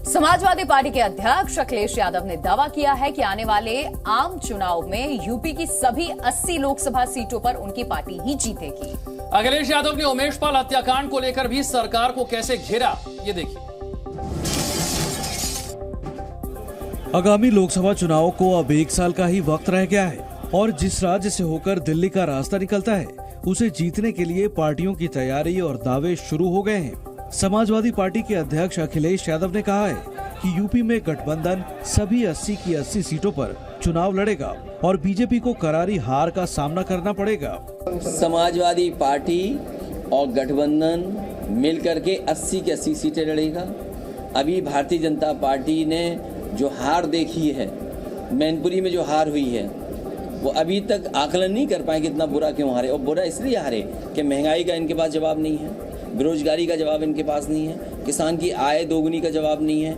Samajwadi party के अध्यक्ष अखिलेश यादव ने दावा किया है कि आने वाले आम चुनाव में यूपी की सभी 80 लोकसभा सीटों पर उनकी पार्टी ही जीतेगी। अखिलेश यादव ने उमेश पाल हत्याकांड को लेकर भी सरकार को कैसे घेरा, ये देखिए। आगामी लोकसभा चुनाव को अब 1 साल का ही वक्त रह गया है और जिस राज्य से होकर दिल्ली का रास्ता निकलता है उसे जीतने के लिए पार्टियों की तैयारी और दावे शुरू हो गए हैं। समाजवादी पार्टी के अध्यक्ष अखिलेश यादव ने कहा है कि यूपी में गठबंधन सभी 80 की 80 सीटों पर चुनाव लड़ेगा और बीजेपी को करारी हार का सामना करना पड़ेगा। समाजवादी पार्टी और गठबंधन मिलकर के 80 की 80 सीटें लड़ेगा। अभी भारतीय जनता पार्टी ने जो हार देखी है, मैनपुरी में जो हार हुई है, वो अभी तक आकलन नहीं कर पाए कि इतना बुरा क्यों हारे। और बुरा इसलिए हारे कि महंगाई का इनके पास जवाब नहीं है, बेरोजगारी का जवाब इनके पास नहीं है, किसान की आय दोगुनी का जवाब नहीं है,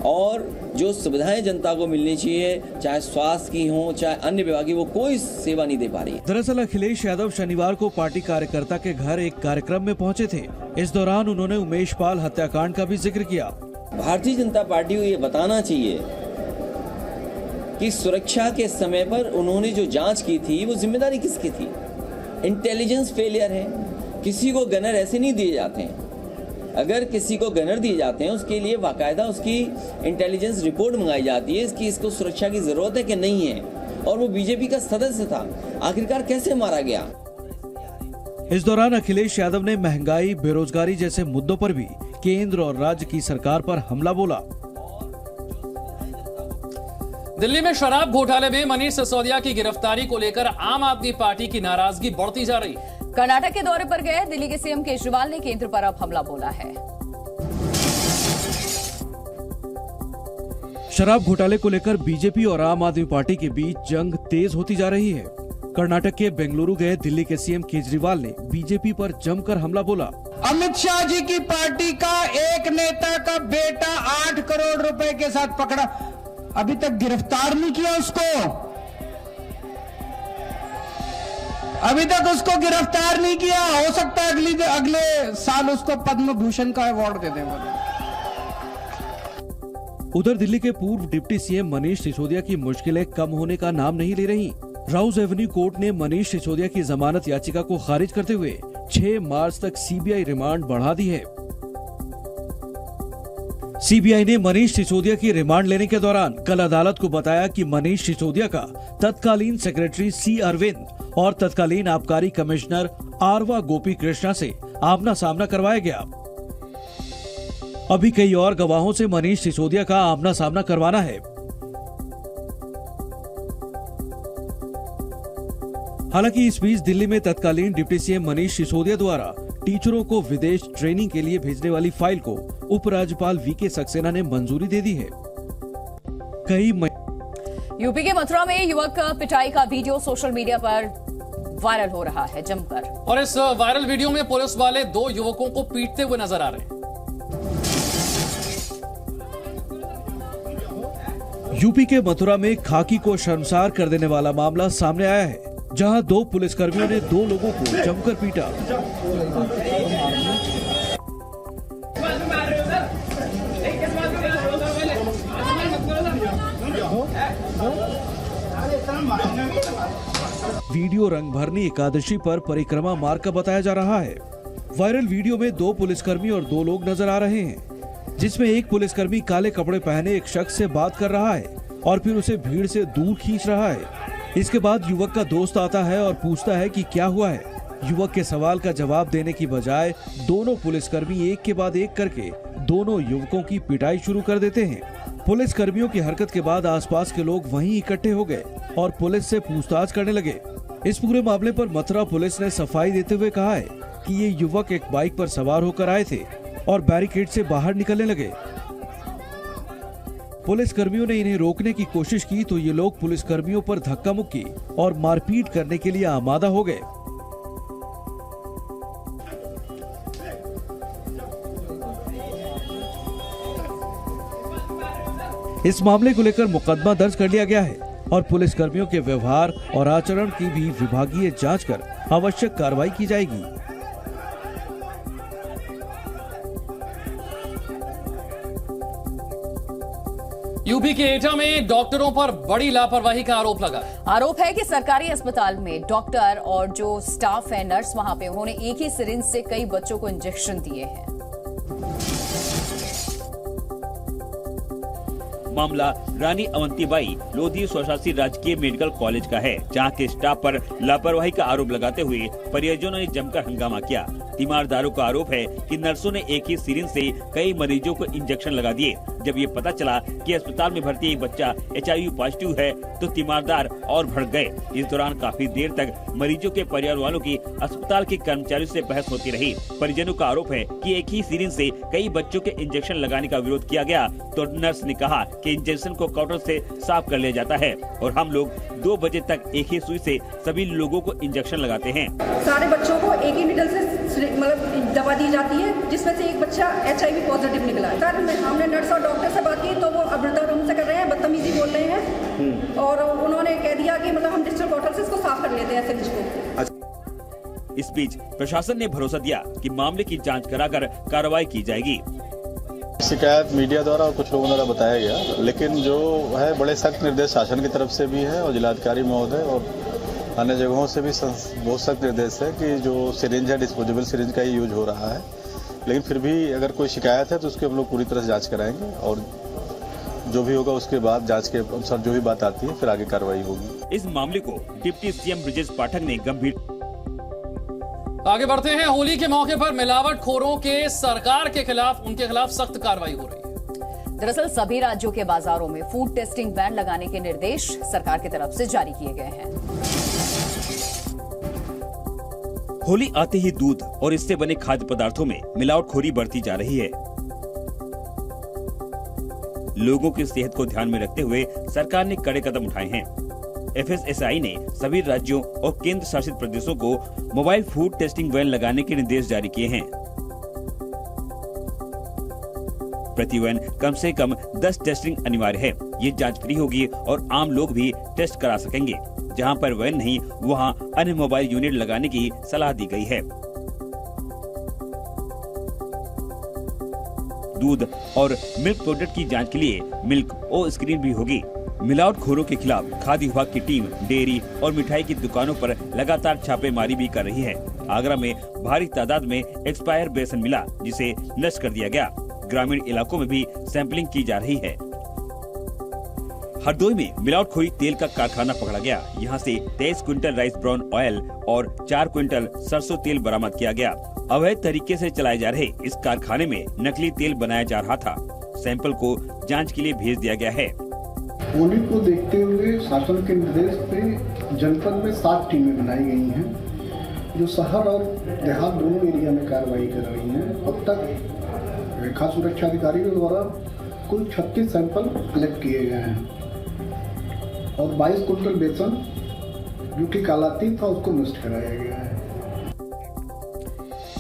और जो सुविधाएं जनता को मिलनी चाहिए, चाहे स्वास्थ्य की हो चाहे अन्य विभाग की, वो कोई सेवा नहीं दे पा रही। दरअसल अखिलेश यादव शनिवार को पार्टी कार्यकर्ता के घर एक कार्यक्रम में पहुंचे थे। इस दौरान उन्होंने उमेश पाल हत्याकांड का भी जिक्र किया। भारतीय जनता पार्टी को ये बताना चाहिए कि सुरक्षा के समय पर उन्होंने जो जांच की थी वो जिम्मेदारी किसकी थी? इंटेलिजेंस फेलियर है। किसी को गनर ऐसे नहीं दिए जाते हैं। अगर किसी को गनर दिए जाते हैं उसके लिए बाकायदा उसकी इंटेलिजेंस रिपोर्ट मंगाई जाती है इसकी इसको सुरक्षा की जरूरत है कि नहीं है, और वो बीजेपी का सदस्य था, आखिरकार कैसे मारा गया। इस दौरान अखिलेश यादव ने महंगाई, बेरोजगारी जैसे मुद्दों पर भी केंद्र और राज्य की सरकार पर हमला बोला। दिल्ली में शराब घोटाले में मनीष सिसोदिया की गिरफ्तारी को लेकर आम आदमी पार्टी की नाराजगी बढ़ती जा रही है। कर्नाटक के दौरे पर गए दिल्ली के सीएम केजरीवाल ने केंद्र पर अब हमला बोला है। शराब घोटाले को लेकर बीजेपी और आम आदमी पार्टी के बीच जंग तेज होती जा रही है। कर्नाटक के बेंगलुरु गए दिल्ली के सीएम केजरीवाल ने बीजेपी पर जमकर हमला बोला। अमित शाह जी की पार्टी का एक नेता का बेटा 8 करोड़ रुपए के साथ पकड़ा, अभी तक गिरफ्तार नहीं किया उसको, अभी तक उसको गिरफ्तार नहीं किया। हो सकता है अगले साल उसको पद्म भूषण का अवार्ड दे दें। उधर दिल्ली के पूर्व डिप्टी सीएम मनीष सिसोदिया की मुश्किलें कम होने का नाम नहीं ले रही। राउज एवेन्यू कोर्ट ने मनीष सिसोदिया की जमानत याचिका को खारिज करते हुए 6 मार्च तक सीबीआई रिमांड बढ़ा दी है। सीबीआई ने मनीष सिसोदिया की रिमांड लेने के दौरान कल अदालत को बताया कि मनीष सिसोदिया का तत्कालीन सेक्रेटरी सी अरविंद और तत्कालीन आबकारी कमिश्नर आरवा गोपी कृष्णा से आमना सामना करवाया गया। अभी कई और गवाहों से मनीष सिसोदिया का आमना सामना करवाना है। हालांकि इस बीच दिल्ली में तत्कालीन डिप्टी सीएम मनीष सिसोदिया द्वारा टीचरों को विदेश ट्रेनिंग के लिए भेजने वाली फाइल को उपराज्यपाल वीके सक्सेना ने मंजूरी दे दी है। यूपी के मथुरा में युवक पिटाई का वीडियो सोशल मीडिया पर वायरल हो रहा है जमकर, और इस वायरल वीडियो में पुलिस वाले 2 युवकों को पीटते हुए नजर आ रहे हैं। यूपी के मथुरा में खाकी को शर्मसार कर देने वाला मामला सामने आया है, जहां 2 पुलिसकर्मियों ने 2 लोगों को जमकर पीटा। वीडियो रंगभरनी एकादशी पर परिक्रमा मार्ग का बताया जा रहा है। वायरल वीडियो में 2 पुलिसकर्मी और 2 लोग नजर आ रहे हैं, जिसमें एक पुलिसकर्मी काले कपड़े पहने एक शख्स से बात कर रहा है और फिर उसे भीड़ से दूर खींच रहा है। इसके बाद युवक का दोस्त आता है और पूछता है कि क्या हुआ है। युवक के सवाल का जवाब देने की बजाय दोनों पुलिसकर्मी एक के बाद एक करके दोनों युवकों की पिटाई शुरू कर देते हैं। पुलिसकर्मियों की हरकत के बाद आसपास के लोग वहीं इकट्ठे हो गए और पुलिस से पूछताछ करने लगे। इस पूरे मामले पर मथुरा पुलिस ने सफाई देते हुए कहा है कि ये युवक एक बाइक पर सवार होकर आए थे और बैरिकेड से बाहर निकलने लगे। पुलिसकर्मियों ने इन्हें रोकने की कोशिश की तो ये लोग पुलिसकर्मियों पर धक्का मुक्की और मारपीट करने के लिए आमादा हो गए। इस मामले को लेकर मुकदमा दर्ज कर लिया गया है और पुलिसकर्मियों के व्यवहार और आचरण की भी विभागीय जांच कर आवश्यक कार्रवाई की जाएगी। यूपी के एटा में डॉक्टरों पर बड़ी लापरवाही का आरोप लगा। आरोप है कि सरकारी अस्पताल में डॉक्टर और जो स्टाफ है, नर्स वहां पे, उन्होंने एक ही सिरिंज से कई बच्चों को इंजेक्शन दिए हैं। मामला रानी अवंतीबाई लोधी स्वशासी राजकीय मेडिकल कॉलेज का है, जहां के स्टाफ पर लापरवाही का आरोप लगाते हुए परिजनों ने जमकर हंगामा किया। तीमारदारों का आरोप है कि नर्सों ने एक ही सिरिंज से कई मरीजों को इंजेक्शन लगा दिए। जब ये पता चला कि अस्पताल में भर्ती एक बच्चा HIV पॉजिटिव है तो तीमारदार और भड़क गए। इस दौरान काफी देर तक मरीजों के परिवार वालों की अस्पताल के कर्मचारियों से बहस होती रही। परिजनों का आरोप है कि एक ही सिरिंज से कई बच्चों के इंजेक्शन लगाने का विरोध किया गया तो नर्स ने कहा कि इंजेक्शन को कॉटन से साफ कर लिया जाता है और हम लोग 2 बजे तक एक ही सुई से सभी लोगों को इंजेक्शन लगाते हैं। सारे बच्चों को एक ही निडल से मतलब दवा दी जाती है, जिसमें से एक बच्चा HIV पॉजिटिव निकला है। सर हमने नर्स और डॉक्टर से बात की तो वो अभद्र से कर रहे हैं, बदतमीजी बोल रहे हैं और उन्होंने कह दिया कि मतलब हम डिजिटल बॉटल से इसको साफ कर लेते हैं सिरिंज को। इस बीच प्रशासन ने भरोसा दिया कि मामले की जांच कराकर कार्रवाई की जाएगी। शिकायत मीडिया द्वारा और कुछ लोगों द्वारा बताया गया, लेकिन जो है बड़े सख्त निर्देश शासन की तरफ से भी है और जिलाधिकारी महोदय और अन्य जगहों से भी बहुत सख्त निर्देश है कि जो सिरिंज है डिस्पोजेबल सिरिंज का ही यूज हो रहा है। लेकिन फिर भी अगर कोई शिकायत है तो उसकी हम लोग पूरी तरह से जांच कराएंगे और जो भी होगा उसके बाद जांच के अनुसार जो भी बात आती है फिर आगे कार्रवाई होगी। इस मामले को डिप्टी CM ब्रजेश पाठक ने गंभीर। आगे बढ़ते हैं। होली के मौके पर मिलावटखोरों के सरकार के खिलाफ, उनके खिलाफ सख्त कार्रवाई हो रही है। दरअसल सभी राज्यों के बाजारों में फूड टेस्टिंग वैन लगाने के निर्देश सरकार की तरफ से जारी किए गए हैं। होली आते ही दूध और इससे बने खाद्य पदार्थों में मिलावटखोरी बढ़ती जा रही है। लोगों की सेहत को ध्यान में रखते हुए सरकार ने कड़े कदम उठाए हैं। FSSAI ने सभी राज्यों और केंद्र शासित प्रदेशों को मोबाइल फूड टेस्टिंग वैन लगाने के निर्देश जारी किए हैं। प्रति वैन कम से कम 10 टेस्टिंग अनिवार्य है। ये जांच फ्री होगी और आम लोग भी टेस्ट करा सकेंगे। जहां पर वैन नहीं वहां अन्य मोबाइल यूनिट लगाने की सलाह दी गई है। दूध और मिल्क प्रोडक्ट की जांच के लिए मिल्क ओ स्क्रीन भी होगी। मिलावटखोरों के खिलाफ खाद्य विभाग की टीम डेयरी और मिठाई की दुकानों पर लगातार छापेमारी भी कर रही है। आगरा में भारी तादाद में एक्सपायर बेसन मिला, जिसे नष्ट कर दिया गया। ग्रामीण इलाकों में भी सैंपलिंग की जा रही है। हरदोई में मिलावटखोरी तेल का कारखाना पकड़ा गया। यहां से 23 क्विंटल राइस ब्राउन ऑयल और 4 क्विंटल सरसों तेल बरामद किया गया। अवैध तरीके से चलाए जा रहे इस कारखाने में नकली तेल बनाया जा रहा था। सैंपल को जांच के लिए भेज दिया गया है। होली को देखते हुए शासन के निर्देश पे जनपद में 7 टीमें बनाई गई हैं, जो शहर और देहात दोनों एरिया में कार्रवाई कर रही हैं। अब तक रेखा सुरक्षा अधिकारियों द्वारा कुल 36 सैंपल कलेक्ट किए गए हैं और 22 क्विंटल बेसन जो कि कालातीत था उसको नष्ट कराया गया है।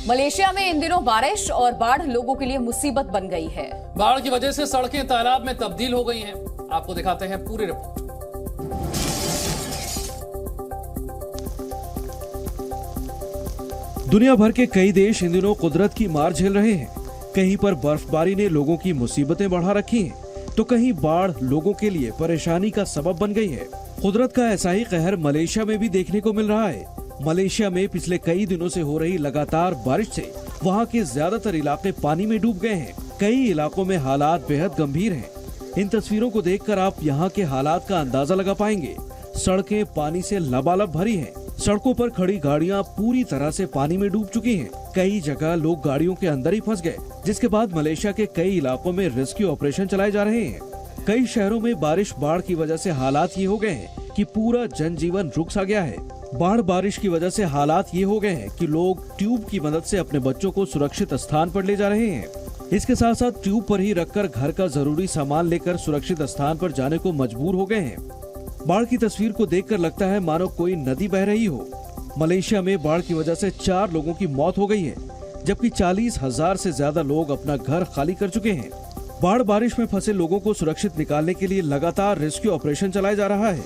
मलेशिया में इन दिनों बारिश और बाढ़ लोगों के लिए मुसीबत बन गई है। बाढ़ की वजह से सड़कें तालाब में तब्दील हो गई हैं। आपको दिखाते हैं पूरी रिपोर्ट। दुनिया भर के कई देश इन दिनों कुदरत की मार झेल रहे हैं। कहीं पर बर्फबारी ने लोगों की मुसीबतें बढ़ा रखी हैं, तो कहीं बाढ़ लोगों के लिए परेशानी का सबब बन गई है। कुदरत का ऐसा ही कहर मलेशिया में भी देखने को मिल रहा है। मलेशिया में पिछले कई दिनों से हो रही लगातार बारिश से वहां के ज्यादातर इलाके पानी में डूब गए हैं। कई इलाकों में हालात बेहद गंभीर हैं। इन तस्वीरों को देखकर आप यहाँ के हालात का अंदाजा लगा पाएंगे। सड़कें पानी से लबालब भरी हैं। सड़कों पर खड़ी गाड़ियाँ पूरी तरह से पानी में डूब चुकी हैं। कई जगह लोग गाड़ियों के अंदर ही फंस गए, जिसके बाद मलेशिया के कई इलाकों में रेस्क्यू ऑपरेशन चलाए जा रहे हैं। कई शहरों में बारिश बाढ़ की वजह से हालात ये हो गए हैं कि पूरा जनजीवन रुक सा गया है। बाढ़ बारिश की वजह से हालात ये हो गए हैं कि लोग ट्यूब की मदद से अपने बच्चों को सुरक्षित स्थान पर ले जा रहे हैं। इसके साथ साथ ट्यूब पर ही रखकर घर का जरूरी सामान लेकर सुरक्षित स्थान पर जाने को मजबूर हो गए हैं। बाढ़ की तस्वीर को देखकर लगता है मानो कोई नदी बह रही हो। मलेशिया में बाढ़ की वजह से 4 लोगों की मौत हो गई है, जबकि 40,000 से ज्यादा लोग अपना घर खाली कर चुके हैं। बाढ़ बारिश में फंसे लोगों को सुरक्षित निकालने के लिए लगातार रेस्क्यू ऑपरेशन चलाया जा रहा है।